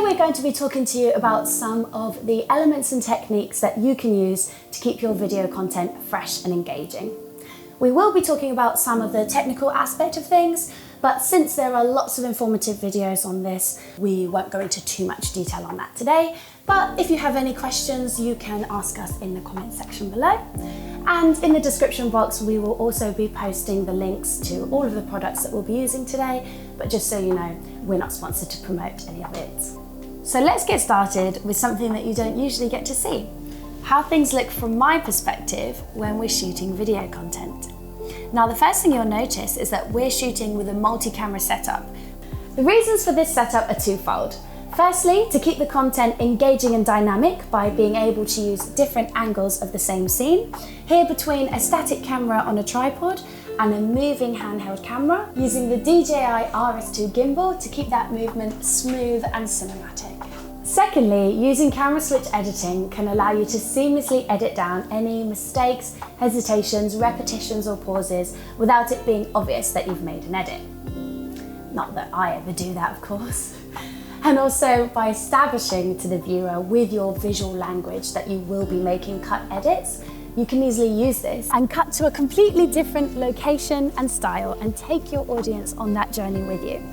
we're going to be talking to you about some of the elements and techniques that you can use to keep your video content fresh and engaging. We will be talking about some of the technical aspect of things, but since there are lots of informative videos on this, we won't go into too much detail on that today. But if you have any questions, you can ask us in the comment section below. And in the description box, we will also be posting the links to all of the products that we'll be using today. But just so you know, we're not sponsored to promote any of it. So let's get started with something that you don't usually get to see. How things look from my perspective when we're shooting video content. Now, the first thing you'll notice is that we're shooting with a multi-camera setup. The reasons for this setup are twofold. Firstly, to keep the content engaging and dynamic by being able to use different angles of the same scene. Here between a static camera on a tripod and a moving handheld camera, using the DJI RS2 Gimbal to keep that movement smooth and cinematic. Secondly, using camera switch editing can allow you to seamlessly edit down any mistakes, hesitations, repetitions or pauses without it being obvious that you've made an edit. Not that I ever do that, of course. And also by establishing to the viewer with your visual language that you will be making cut edits, you can easily use this and cut to a completely different location and style and take your audience on that journey with you.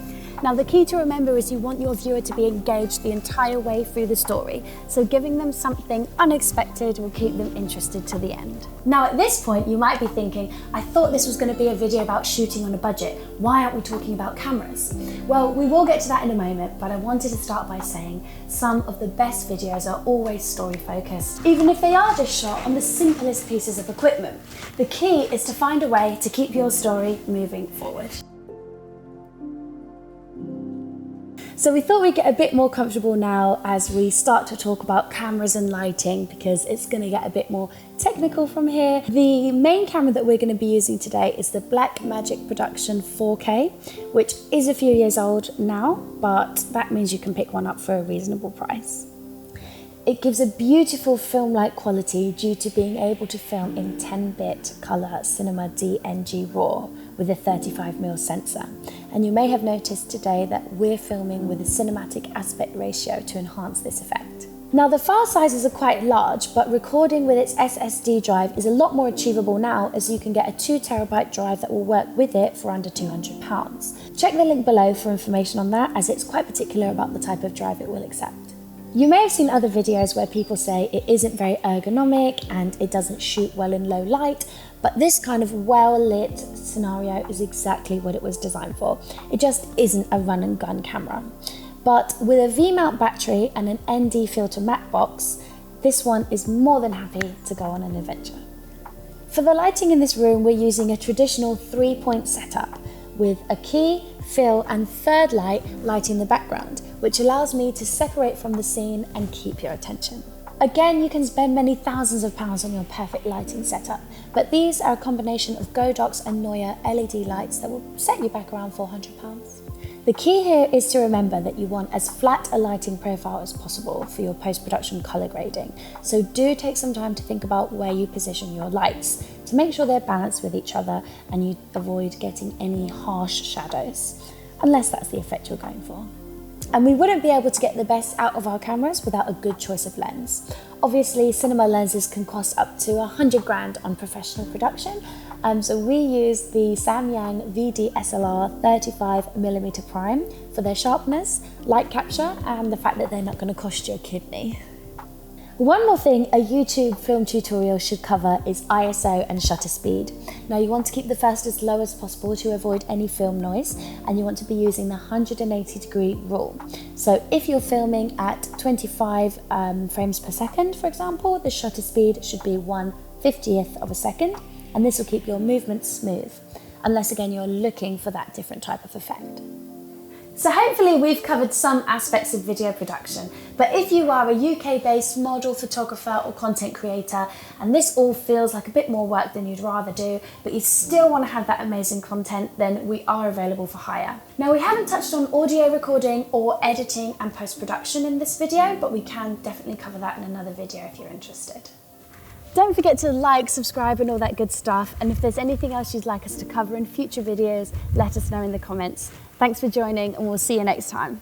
Now, the key to remember is you want your viewer to be engaged the entire way through the story, so giving them something unexpected will keep them interested to the end. Now, at this point, you might be thinking, I thought this was going to be a video about shooting on a budget. Why aren't we talking about cameras? Well, we will get to that in a moment, but I wanted to start by saying some of the best videos are always story focused, even if they are just shot on the simplest pieces of equipment. The key is to find a way to keep your story moving forward. So we thought we'd get a bit more comfortable now as we start to talk about cameras and lighting, because it's going to get a bit more technical from here. The main camera that we're going to be using today is the Blackmagic Production 4K, which is a few years old now, but that means you can pick one up for a reasonable price. It gives a beautiful film-like quality due to being able to film in 10-bit color cinema DNG RAW with a 35mm sensor. And you may have noticed today that we're filming with a cinematic aspect ratio to enhance this effect. Now, the file sizes are quite large, but recording with its SSD drive is a lot more achievable now, as you can get a 2TB drive that will work with it for under £200. Check the link below for information on that, as it's quite particular about the type of drive it will accept. You may have seen other videos where people say it isn't very ergonomic and it doesn't shoot well in low light, but this kind of well-lit scenario is exactly what it was designed for. It just isn't a run and gun camera. But with a V-mount battery and an ND filter matte box, this one is more than happy to go on an adventure. For the lighting in this room, we're using a traditional 3-point setup with a key, fill and third light lighting the background, which allows me to separate from the scene and keep your attention. Again, you can spend many thousands of pounds on your perfect lighting setup, but these are a combination of Godox and Neewer LED lights that will set you back around £400. The key here is to remember that you want as flat a lighting profile as possible for your post-production color grading, so do take some time to think about where you position your lights to make sure they're balanced with each other and you avoid getting any harsh shadows, unless that's the effect you're going for. And we wouldn't be able to get the best out of our cameras without a good choice of lens. Obviously, cinema lenses can cost up to 100 grand on professional production, so we use the Samyang VDSLR 35mm prime for their sharpness, light capture, and the fact that they're not going to cost you a kidney. One more thing a YouTube film tutorial should cover is ISO and shutter speed. Now, you want to keep the first as low as possible to avoid any film noise, and you want to be using the 180-degree rule. So if you're filming at 25 frames per second, for example, the shutter speed should be 1/50th of a second, and this will keep your movement smooth, unless again you're looking for that different type of effect. So hopefully we've covered some aspects of video production, but if you are a UK-based model, photographer or content creator and this all feels like a bit more work than you'd rather do, but you still want to have that amazing content, then we are available for hire. Now, we haven't touched on audio recording or editing and post-production in this video, but we can definitely cover that in another video if you're interested. Don't forget to like, subscribe and all that good stuff, and if there's anything else you'd like us to cover in future videos, let us know in the comments. Thanks for joining, and we'll see you next time.